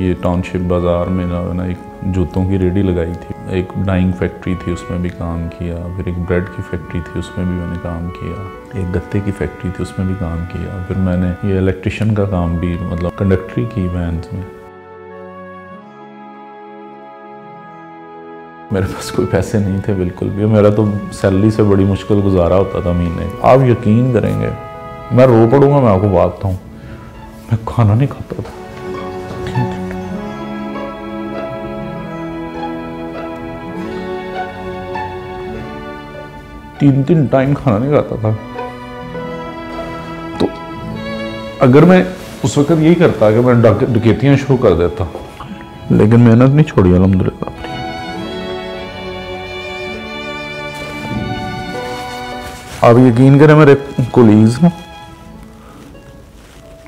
ये टाउनशिप बाज़ार में ना एक जूतों की रेडी लगाई थी, एक डाइंग फैक्ट्री थी उसमें भी काम किया, फिर एक ब्रेड की फैक्ट्री थी उसमें भी मैंने काम किया, एक गत्ते की फैक्ट्री थी उसमें भी काम किया, फिर मैंने ये इलेक्ट्रिशियन का काम भी मतलब कंडक्टरी की वैन्स में। मेरे पास कोई पैसे नहीं थे बिल्कुल भी, मेरा तो सैलरी से बड़ी मुश्किल गुजारा होता था महीने। आप यकीन करेंगे, मैं रो पड़ूंगा, मैं आपको बात बताऊँ, मैं खाना नहीं खाता था। 3 टाइम खाना नहीं खाता था। तो अगर मैं उस वक्त यही करता कि मैं डकैतियां शुरू कर देता, लेकिन मेहनत नहीं छोड़ी अल्हम्दुलिल्लाह। आप यकीन करें, मेरे कोलीग्स ना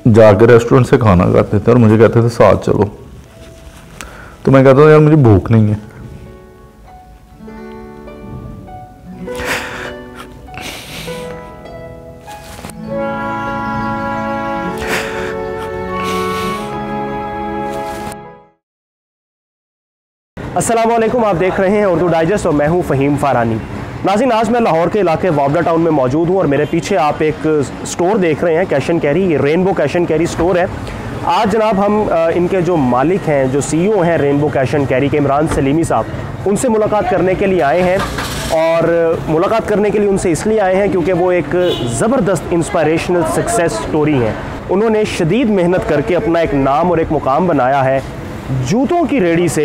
जाकर रेस्टोरेंट से खाना खाते थे और मुझे कहते थे साथ चलो, तो मैं कहता था यार मुझे भूख नहीं है। अस्सलाम वालेकुम, आप देख रहे हैं उर्दू डाइजेस्ट और मैं हूं फ़हीम फ़ारानी। नाज़रीन, आज मैं लाहौर के इलाके वावड़ा टाउन में मौजूद हूं और मेरे पीछे आप एक स्टोर देख रहे हैं, कैश एंड कैरी। ये rainbow cash and carry store है। आज जनाब हम इनके जो मालिक हैं, जो CEO हैं रेनबो कैश एंड कैरी के, इमरान सलीमी साहब, उनसे मुलाकात करने के लिए आए हैं। और मुलाकात करने के लिए उनसे इसलिए आए हैं क्योंकि वो एक ज़बरदस्त इंस्पायरेशनल सक्सेस स्टोरी हैं। उन्होंने शदीद मेहनत करके अपना एक नाम और एक मुकाम बनाया है। जूतों की रेडी से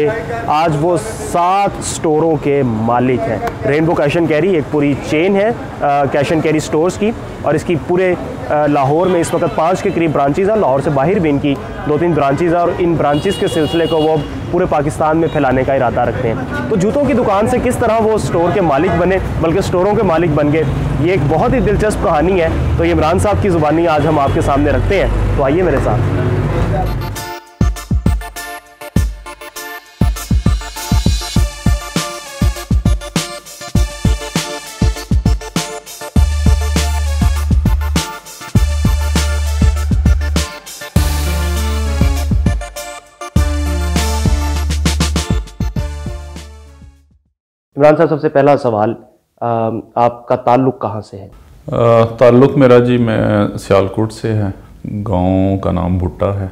आज वो 7 स्टोरों के मालिक हैं। रेनबो कैश एंड कैरी एक पूरी चेन है कैश एंड कैरी स्टोर्स की, और इसकी पूरे लाहौर में इस वक्त 5 के करीब ब्रांचेज़ हैं। लाहौर से बाहर भी इनकी 2-3 ब्रांचेज़ हैं और इन ब्रांचेज़ के सिलसिले को वो पूरे पाकिस्तान में फैलाने का इरादा रखते हैं। तो जूतों की दुकान से किस तरह वो स्टोर के मालिक बने, बल्कि स्टोरों के मालिक बन गए, ये एक बहुत ही दिलचस्प कहानी है। तो ये इमरान साहब की ज़ुबानी आज हम आपके सामने रखते हैं, तो आइए मेरे साथ। इमरान साहब, सबसे पहला सवाल, आपका ताल्लुक़ कहाँ से है? ताल्लुक़ मेरा जी, मैं सियालकोट से है, गांव का नाम भुट्टा है।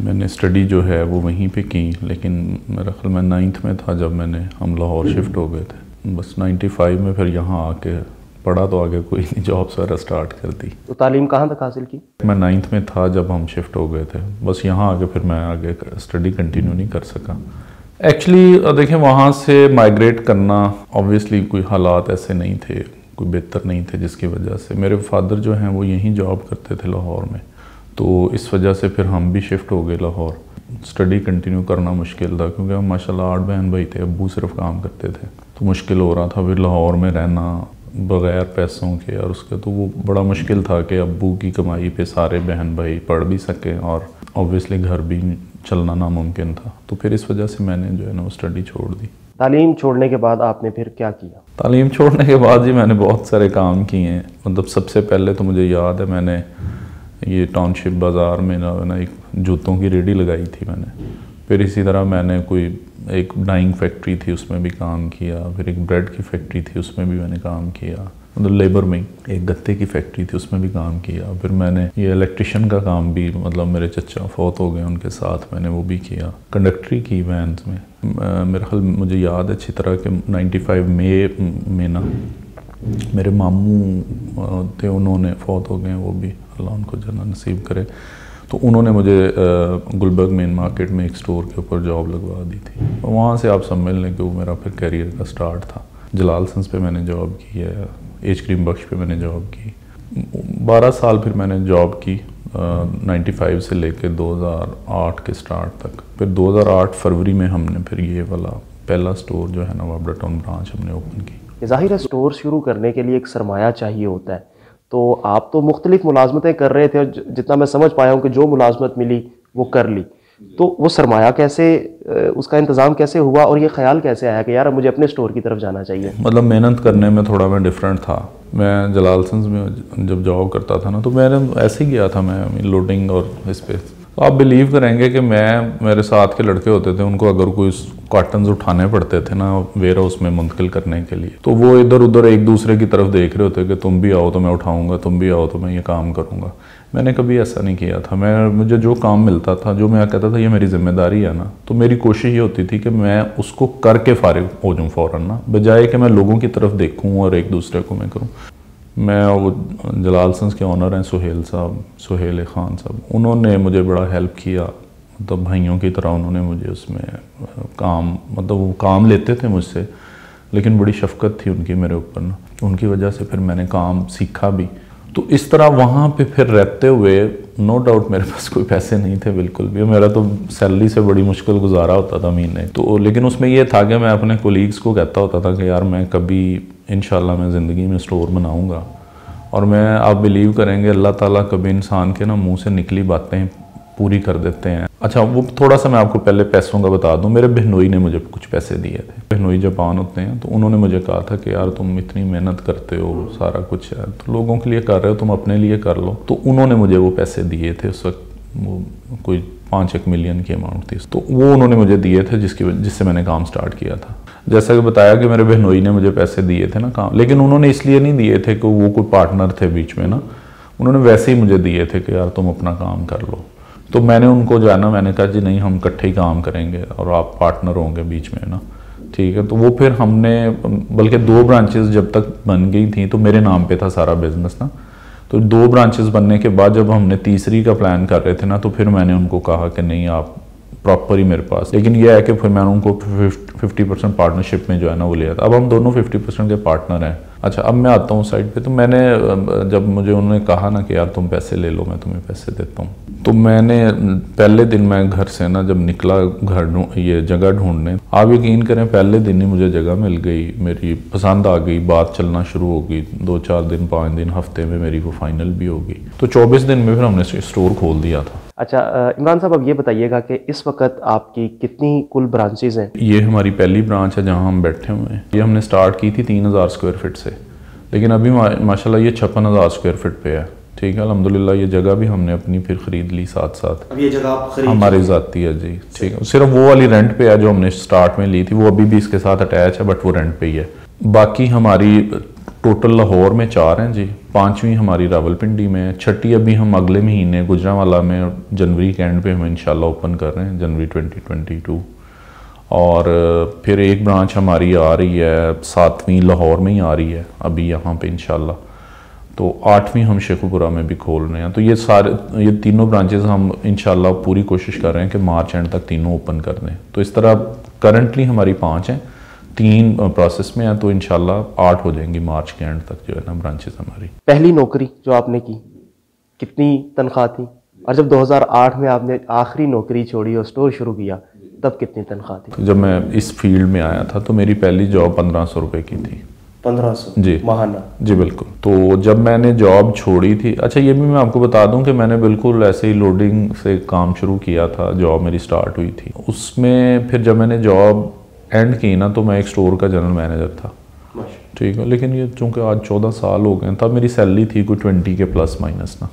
मैंने स्टडी जो है वो वहीं पे की, लेकिन मेरा ख्याल मैं 9th में था जब हम लाहौर शिफ्ट हो गए थे। बस 95 में फिर यहाँ आके पढ़ा, तो आगे कोई नहीं, जॉब सारा स्टार्ट कर दी। तो तालीम कहाँ तक हासिल की? मैं 9th में था जब हम शिफ्ट हो गए थे। बस यहाँ आके फिर मैं आगे स्टडी कंटिन्यू नहीं कर सका। एक्चुअली देखें, वहाँ से माइग्रेट करना ऑब्वियसली कोई हालात ऐसे नहीं थे, कोई बेहतर नहीं थे, जिसकी वजह से मेरे फादर जो हैं वो यहीं जॉब करते थे लाहौर में, तो इस वजह से फिर हम भी शिफ्ट हो गए लाहौर। स्टडी कंटिन्यू करना मुश्किल था क्योंकि हम माशाल्लाह 8 बहन भाई थे, अब्बू सिर्फ काम करते थे, तो मुश्किल हो रहा था फिर लाहौर में रहना बग़ैर पैसों के। और उसके तो वो बड़ा मुश्किल था कि अब्बू की कमाई पे सारे बहन भाई पढ़ भी सकें और ऑब्वियसली घर भी चलना नामुमकिन था। तो फिर इस वजह से मैंने जो है ना वो स्टडी छोड़ दी। तालीम छोड़ने के बाद आपने फिर क्या किया? तालीम छोड़ने के बाद जी मैंने बहुत सारे काम किए हैं। मतलब सबसे पहले तो मुझे याद है, मैंने ये टाउनशिप बाज़ार में ना एक जूतों की रेडी लगाई थी मैंने। फिर इसी तरह मैंने कोई एक डाइंग फैक्ट्री थी उसमें भी काम किया, फिर एक ब्रेड की फैक्ट्री थी उसमें भी मैंने काम किया, मतलब लेबर में। एक गत्ते की फैक्ट्री थी उसमें भी काम किया। फिर मैंने ये इलेक्ट्रिशियन का काम भी, मतलब मेरे चचा फौत हो गए, उनके साथ मैंने वो भी किया, कंडक्टरी की वैन्स में। मेरे ख्याल मुझे याद है अच्छी तरह के 95 में ना मेरे मामू थे, उन्होंने फौत हो गए, वो भी अल्लाह उनको जन्नत नसीब करे। तो उन्होंने मुझे गुलबर्ग मेन मार्केट में एक स्टोर के ऊपर जॉब लगवा दी थी। वहाँ से आप समझ लें कि वो मेरा फिर कैरियर का स्टार्ट था। जलाल सन्स पे मैंने जॉब की है, एच क्रीम बख्श पे मैंने जॉब की। 12 साल फिर मैंने जॉब की 95 से लेकर 2008 के स्टार्ट तक। फिर 2008 फरवरी में हमने फिर ये वाला पहला स्टोर जो है ना वावड़ा टाउन ब्रांच हमने ओपन की। ज़ाहिर है स्टोर शुरू करने के लिए एक सरमाया चाहिए होता है, तो आप तो मुख्तलिफ मुलाजमतें कर रहे थे और जितना मैं समझ पाया हूँ कि जो मुलाजमत मिली वो कर ली, तो वो सरमाया कैसे, उसका इंतज़ाम कैसे हुआ और ये ख्याल कैसे आया कि यार मुझे अपने स्टोर की तरफ जाना चाहिए? मतलब मेहनत करने में थोड़ा मैं डिफरेंट था। मैं जलाल सन्स में जब जॉब करता था ना, तो मैंने ऐसे ही गया था, मैं लोडिंग और इस पे तो आप बिलीव करेंगे कि मेरे साथ के लड़के होते थे, उनको अगर कोई कार्टन्स उठाने पड़ते थे ना वेयर हाउस में मुंतकिल करने के लिए, तो वो इधर उधर एक दूसरे की तरफ देख रहे होते कि तुम भी आओ तो मैं उठाऊंगा, तुम भी आओ तो मैं ये काम करूंगा। मैंने कभी ऐसा नहीं किया था। मुझे जो काम मिलता था, जो मैं कहता था ये मेरी जिम्मेदारी है ना, तो मेरी कोशिश ये होती थी कि मैं उसको करके फारिग हो जाऊँ फ़ौरन ना, बजाय कि मैं लोगों की तरफ देखूँ और एक दूसरे को मैं करूँ। मैं वो जलाल सन्स के ऑनर हैं सुहेल खान साहब, उन्होंने मुझे बड़ा हेल्प किया, मतलब भाइयों की तरह उन्होंने मुझे उसमें काम, मतलब वो काम लेते थे मुझसे, लेकिन बड़ी शफकत थी उनकी मेरे ऊपर ना, उनकी वजह से फिर मैंने काम सीखा भी। तो इस तरह वहाँ पे फिर रहते हुए नो डाउट मेरे पास कोई पैसे नहीं थे बिल्कुल भी, मेरा तो सैलरी से बड़ी मुश्किल गुजारा होता था महीने तो, लेकिन उसमें ये था कि मैं अपने कोलीग्स को कहता होता था कि यार मैं कभी इंशाल्लाह मैं ज़िंदगी में स्टोर बनाऊँगा। और मैं, आप बिलीव करेंगे, अल्लाह ताला कभी इंसान के ना मुँह से निकली बातें पूरी कर देते हैं। अच्छा, वो थोड़ा सा मैं आपको पहले पैसों का बता दूं। मेरे बहनोई ने मुझे कुछ पैसे दिए थे, बहनोई जापान होते हैं, तो उन्होंने मुझे कहा था कि यार तुम इतनी मेहनत करते हो, सारा कुछ है तो लोगों के लिए कर रहे हो, तुम अपने लिए कर लो। तो उन्होंने मुझे वो पैसे दिए थे, उस वक्त वो कोई 5-1 मिलियन की अमाउंट थी, तो वो उन्होंने मुझे दिए थे जिससे मैंने काम स्टार्ट किया था। जैसा कि बताया कि मेरे बहनोई ने मुझे पैसे दिए थे ना काम, लेकिन उन्होंने इसलिए नहीं दिए थे कि वो कोई पार्टनर थे बीच में ना, उन्होंने वैसे ही मुझे दिए थे कि यार तुम अपना काम कर लो। तो मैंने उनको जो है ना, मैंने कहा जी नहीं, हम इकट्ठे ही काम करेंगे और आप पार्टनर होंगे बीच में ना, ठीक है। तो वो फिर हमने, बल्कि 2 ब्रांचेस जब तक बन गई थी तो मेरे नाम पे था सारा बिजनेस ना, तो 2 ब्रांचेस बनने के बाद जब हमने तीसरी का प्लान कर रहे थे ना, तो फिर मैंने उनको कहा कि नहीं आप प्रॉपर ही मेरे पास, लेकिन यह है कि फिर मैंने उनको 50% पार्टनरशिप में जो है ना वो लिया था। अब हम दोनों 50% के पार्टनर हैं। अच्छा, अब मैं आता हूँ साइड पे, तो मैंने, जब मुझे उन्होंने कहा ना कि यार तुम पैसे ले लो, मैं तुम्हें पैसे देता हूँ, तो मैंने पहले दिन मैं घर से ना जब निकला ये जगह ढूंढने, आप यकीन करें पहले दिन ही मुझे जगह मिल गई, मेरी पसंद आ गई, बात चलना शुरू हो गई, 2-4 दिन 5 दिन हफ्ते में मेरी वो फाइनल भी हो गई। तो 24 दिन में फिर हमने स्टोर खोल दिया था। अच्छा इमरान साहब, अब ये बताइएगा कि इस वक्त आपकी कितनी कुल ब्रांचेज हैं? ये हमारी पहली ब्रांच है जहां हम बैठे हुए हैं। ये हमने स्टार्ट की थी 3000 स्क्वायर फीट से, लेकिन अभी माशाल्लाह ये 56,000 स्क्वायर फीट पे है, ठीक है अल्हम्दुलिल्लाह। ये जगह भी हमने अपनी फिर खरीद ली साथ साथ। अब ये जगह आप खरीद हमारी ज़ाती है जी, ठीक है। सिर्फ वो वाली रेंट पे है जो हमने स्टार्ट में ली थी, वो अभी भी इसके साथ अटैच है, बट वो रेंट पे ही है। बाकी हमारी टोटल लाहौर में 4 हैं जी, 5वीं हमारी रावलपिंडी में, 6ठी अभी हम अगले महीने गुजरांवाला में जनवरी के एंड पे हम इंशाल्लाह ओपन कर रहे हैं, जनवरी 2022। और फिर एक ब्रांच हमारी आ रही है 7वीं लाहौर में ही आ रही है अभी यहाँ पे इंशाल्लाह। तो 8वीं हम शेखुपुरा में भी खोल रहे हैं। तो ये तीनों ब्रांचेस हम इंशाल्लाह पूरी कोशिश कर रहे हैं कि मार्च एंड तक तीनों ओपन कर दें। तो इस तरह करंटली हमारी 5 हैं, 3 प्रोसेस में हैं, तो इंशाल्लाह 8 हो जाएंगी मार्च के एंड तक जो है ना ब्रांचेस हमारी। पहली नौकरी जो आपने की कितनी तनख्वाह थी? और जब 2008 में आपने आखिरी नौकरी छोड़ी और स्टोर शुरू किया तब कितनी तनख्वाह थी? तो जब मैं इस फील्ड में आया था तो मेरी पहली जॉब 1500 रुपये की थी। 1500 जी माहाना? जी बिल्कुल। तो जब मैंने जॉब छोड़ी थी, अच्छा ये भी मैं आपको बता दूं कि मैंने बिल्कुल ऐसे ही लोडिंग से काम शुरू किया था, जॉब मेरी स्टार्ट हुई थी उसमें। फिर जब मैंने जॉब एंड की ना, तो मैं एक स्टोर का जनरल मैनेजर था, ठीक है। लेकिन ये चूँकि आज 14 साल हो गए, तब मेरी सैलरी थी कोई 20 के प्लस माइनस ना।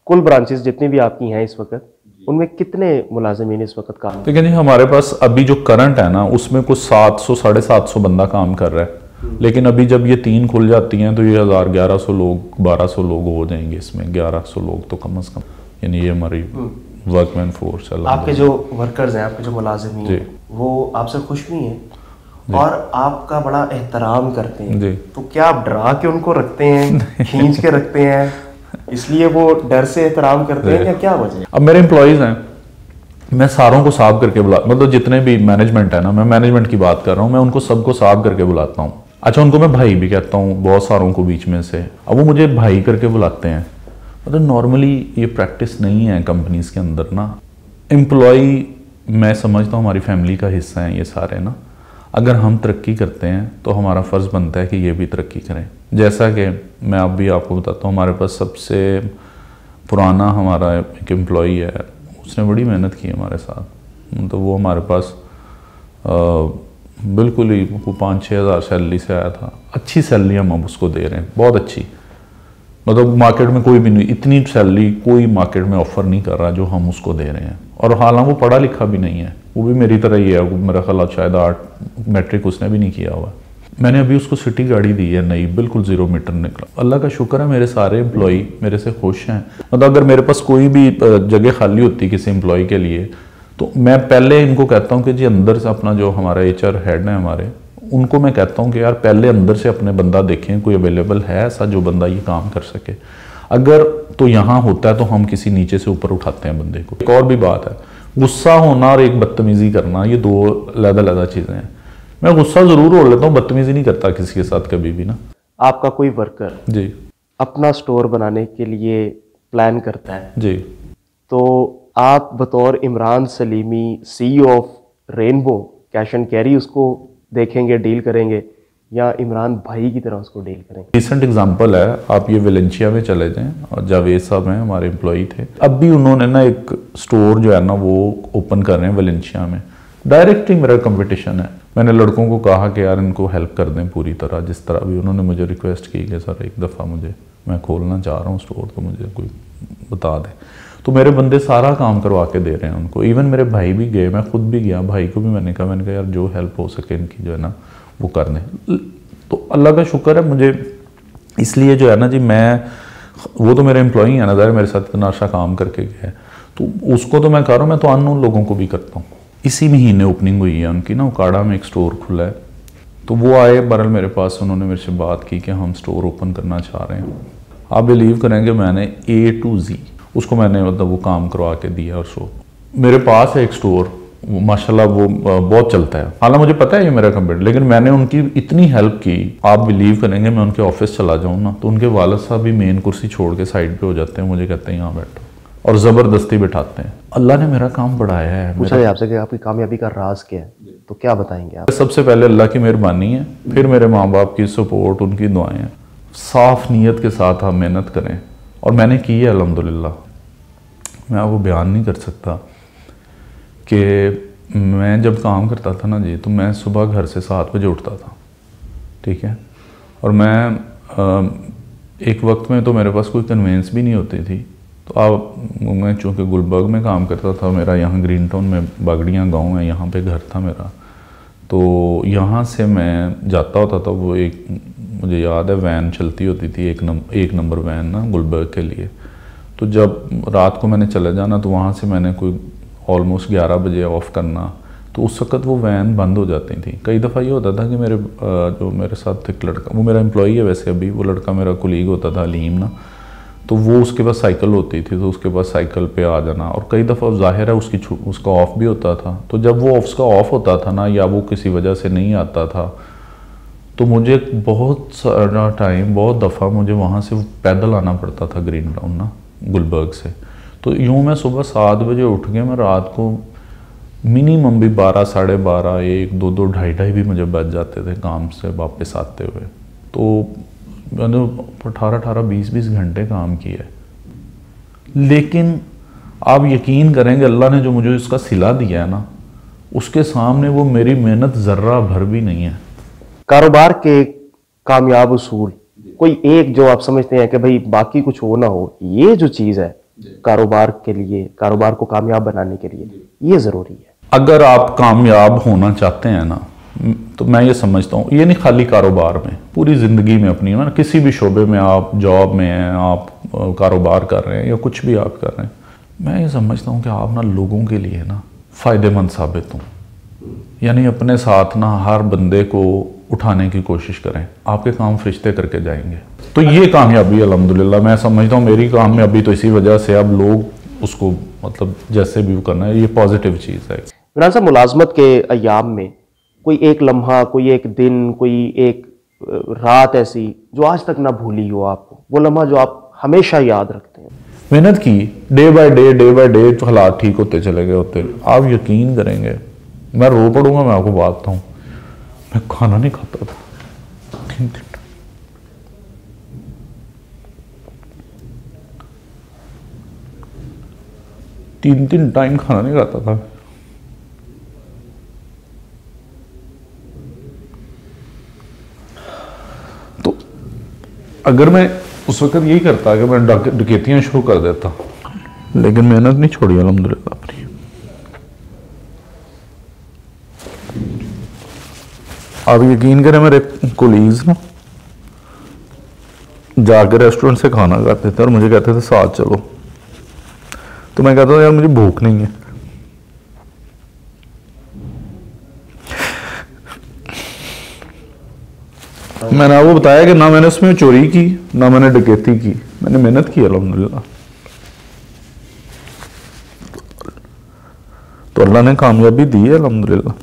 कुल ब्रांचेस जितनी भी आपकी हैं इस वक्त, उनमें कितने मुलाजिमीन इस वक्त काम? लेकिन हमारे पास अभी जो करंट है ना, उसमें कुछ 700-750 बंदा काम कर रहा है। लेकिन अभी जब ये 3 खुल जाती हैं तो ये 1100 लोग 1200 लोग हो जाएंगे इसमें, 1100 लोग तो कम से कम, यानी ये हमारी वर्कमैन फोर्स है। आपके जो वर्कर्स हैं, आपके जो मुलाजिमीन हैं, वो आपसे खुश नहीं है और आपका बड़ा एहतराम करते हैं जी। तो क्या आप डरा के उनको रखते हैं, खींच के रखते हैं, इसलिए वो डर से एहतराम करते हैं, या क्या वजह? अब मेरे एम्प्लॉयज़ हैं, मैं सारों को साफ करके मतलब जितने भी मैनेजमेंट है ना, मैं मैनेजमेंट की बात कर रहा हूँ, मैं उनको सबको साफ करके बुलाता हूँ। अच्छा, उनको मैं भाई भी कहता हूँ बहुत सारों को बीच में से, अब वो मुझे भाई करके बुलाते हैं। मतलब नॉर्मली ये प्रैक्टिस नहीं है कंपनीज के अंदर ना। एम्प्लॉय मैं समझता हूँ हमारी फैमिली का हिस्सा है ये सारे ना। अगर हम तरक्की करते हैं तो हमारा फ़र्ज़ बनता है कि ये भी तरक्की करें। जैसा कि मैं अब भी आपको बताता हूँ, हमारे पास सबसे पुराना हमारा एक एम्प्लॉय है, उसने बड़ी मेहनत की हमारे साथ। तो वो हमारे पास बिल्कुल ही 5-6 हज़ार सैलरी से आया था। अच्छी सैलरी हम अब उसको दे रहे हैं, बहुत अच्छी। मतलब मार्केट में कोई भी नहीं, इतनी सैलरी कोई मार्केट में ऑफर नहीं कर रहा जो हम उसको दे रहे हैं। और हालांकि वो पढ़ा लिखा भी नहीं है, वो भी मेरी तरह ही है, मेरा ख्याल शायद 8 मैट्रिक उसने भी नहीं किया हुआ। मैंने अभी उसको सिटी गाड़ी दी है नई, बिल्कुल 0 मीटर निकला। अल्लाह का शुक्र है मेरे सारे एम्प्लॉई मेरे से खुश हैं। मतलब अगर मेरे पास कोई भी जगह खाली होती किसी एम्प्लॉय के लिए, तो मैं पहले इनको कहता हूँ कि जी अंदर से अपना जो हमारा HR हेड है हमारे, उनको मैं कहता हूँ कि यार पहले अंदर से अपने बंदा देखें, कोई अवेलेबल है ऐसा जो बंदा ये काम कर सके। अगर तो यहाँ होता है तो हम किसी नीचे से ऊपर उठाते हैं बंदे को। एक और भी बात है, गुस्सा होना और एक बदतमीजी करना, ये 2 अलग-अलग चीज़ें हैं। मैं गुस्सा ज़रूर हो लेता हूँ, बदतमीजी नहीं करता किसी के साथ कभी भी ना। आपका कोई वर्कर जी अपना स्टोर बनाने के लिए प्लान करता है जी, तो आप बतौर Imran Salimi CEO of rainbow cash and carry उसको देखेंगे, डील करेंगे, या इमरान भाई की तरह उसको डील करेंगे? रिसेंट एग्जांपल है, आप ये वेलेंशिया में चले जाएं, और जावेद साहब हैं हमारे एम्प्लॉई थे, अब भी उन्होंने ना एक स्टोर जो है ना वो ओपन कर रहे हैं वेलेंशिया में। डायरेक्ट ही मेरा कंपटीशन है। मैंने लड़कों को कहा कि यार इनको हेल्प कर दें पूरी तरह, जिस तरह भी उन्होंने मुझे रिक्वेस्ट की कि सर एक दफ़ा मैं खोलना चाह रहा हूँ स्टोर, तो मुझे कोई बता दें। तो मेरे बंदे सारा काम करवा के दे रहे हैं उनको। इवन मेरे भाई भी गए, मैं खुद भी गया, भाई को भी मैंने कहा यार जो हेल्प हो सके इनकी जो है ना वो कर दें। तो अल्लाह का शुक्र है मुझे, इसलिए जो है ना जी, मैं वो तो मेरे एम्प्लॉई है ना, ज़ाहिर मेरे साथ इतना अच्छा काम करके गया, तो उसको तो मैं कर रहा हूँ, मैं तो अननोन लोगों को भी करता हूँ। इसी महीने ओपनिंग हुई है उनकी ना, उकाड़ा में एक स्टोर खुला है, तो वो आए बहरहाल मेरे पास, उन्होंने मेरे से बात की कि हम स्टोर ओपन करना चाह रहे हैं। आप बिलीव करेंगे मैंने A to Z उसको मैंने मतलब वो काम करवा के दिया। और सो मेरे पास है एक स्टोर, माशाल्लाह वो बहुत चलता है। हालांकि मुझे पता है ये मेरा कंप्यूटर, लेकिन मैंने उनकी इतनी हेल्प की, आप बिलीव करेंगे मैं उनके ऑफिस चला जाऊँ ना तो उनके वालिद साहब भी मेन कुर्सी छोड़ के साइड पे हो जाते हैं, मुझे कहते हैं यहाँ बैठो, और ज़बरदस्ती बिठाते हैं। अल्लाह ने मेरा काम बढ़ाया है। पूछा है आपसे कि आपकी कामयाबी का राज क्या है, तो क्या बताएंगे आप? सबसे पहले अल्लाह की मेहरबानी है, फिर मेरे माँ बाप की सपोर्ट, उनकी दुआएं हैं। साफ नीयत के साथ हम मेहनत करें, और मैंने की है अल्हम्दुलिल्लाह। मैं आपको बयान नहीं कर सकता कि मैं जब काम करता था ना जी, तो मैं सुबह घर से 7 बजे उठता था, ठीक है, और मैं एक वक्त में तो मेरे पास कोई कन्वेंस भी नहीं होती थी। तो मैं चूँकि गुलबर्ग में काम करता था, मेरा यहाँ ग्रीन टाउन में बागड़ियाँ गांव है, यहाँ पे घर था मेरा, तो यहाँ से मैं जाता होता था। वो एक मुझे याद है वैन चलती होती थी, एक नंबर वैन ना गुलबर्ग के लिए। तो जब रात को मैंने चले जाना तो वहाँ से मैंने कोई ऑलमोस्ट 11 बजे ऑफ करना, तो उस वक़्त वो वैन बंद हो जाती थी। कई दफ़ा ये होता था कि जो मेरे साथ एक लड़का, वो मेरा एम्प्लॉई है वैसे अभी, वो लड़का मेरा कोलीग होता था अलीम ना, तो वो उसके पास साइकिल होती थी, तो उसके पास साइकिल पे आ जाना। और कई दफ़ा ज़ाहिर है उसका ऑफ भी होता था, तो जब वो उसका ऑफ होता था ना, या वो किसी वजह से नहीं आता था, तो मुझे बहुत सारा टाइम, बहुत दफ़ा मुझे वहाँ से पैदल आना पड़ता था ग्रीन टाउन ना गुलबर्ग से। तो यूँ मैं सुबह 7 बजे उठ के मैं रात को मिनिमम भी 12, साढ़े 12, 1, 2, 2, 2:30 भी मुझे बज जाते थे काम से वापस आते हुए। तो मैंने 18, 20 घंटे काम किया है। लेकिन आप यकीन करेंगे, अल्लाह ने जो मुझे इसका सिला दिया है ना, उसके सामने वो मेरी मेहनत ज़र्रा भर भी नहीं है। कारोबार के कामयाब उसूल कोई एक जो आप समझते हैं कि भाई बाकी कुछ हो ना हो, ये जो चीज़ है कारोबार के लिए, कारोबार को कामयाब बनाने के लिए ये ज़रूरी है। अगर आप कामयाब होना चाहते हैं ना, तो मैं ये समझता हूँ, ये नहीं खाली कारोबार में, पूरी ज़िंदगी में अपनी ना, किसी भी शोबे में, आप जॉब में हैं, आप कारोबार कर रहे हैं या कुछ भी आप कर रहे हैं, मैं ये समझता हूँ कि आप ना लोगों के लिए ना फ़ायदेमंद साबित हों। यानी अपने साथ ना हर बंदे को उठाने की कोशिश करें, आपके काम फरिश्ते करके जाएंगे। तो ये कामयाबी अल्हम्दुलिल्लाह मैं समझता हूँ, मेरी कामयाबी तो इसी वजह से, अब लोग उसको मतलब जैसे भी वो करना है, ये पॉजिटिव चीज़ है। इमरान साहब, मुलाजमत के अय्याम में कोई एक लम्हा, कोई एक दिन, कोई एक रात ऐसी जो आज तक ना भूली हो आपको, वो लम्हा जो आप हमेशा याद रखते हैं? मेहनत की, डे बाय डे तो हालात ठीक होते चले गए होते। आप यकीन करेंगे, मैं रो पड़ूंगा, मैं आपको बात बताऊं, मैं खाना नहीं खाता था 3 टाइम खाना नहीं खाता था। तो अगर मैं उस वक्त यही करता कि मैं डकैतियाँ शुरू कर देता, लेकिन मेहनत नहीं छोड़ी अल्हम्दुलिल्लाह अपनी। आप यकीन करें मेरे कोलीग्स ना जाकर रेस्टोरेंट से खाना खाते थे और मुझे कहते थे साथ चलो, तो मैं कहता था यार मुझे भूख नहीं है। मैंने आपको बताया कि ना मैंने उसमें चोरी की ना मैंने डकैती की, मैंने मेहनत की अल्हम्दुलिल्लाह। तो अल्लाह ने कामयाबी दी है अल्हम्दुलिल्लाह।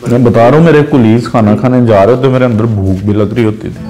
मैं बता रहा हूँ मेरे कुलीग्स खाना खाने जा रहे थे, मेरे अंदर भूख भी लग रही होती थी।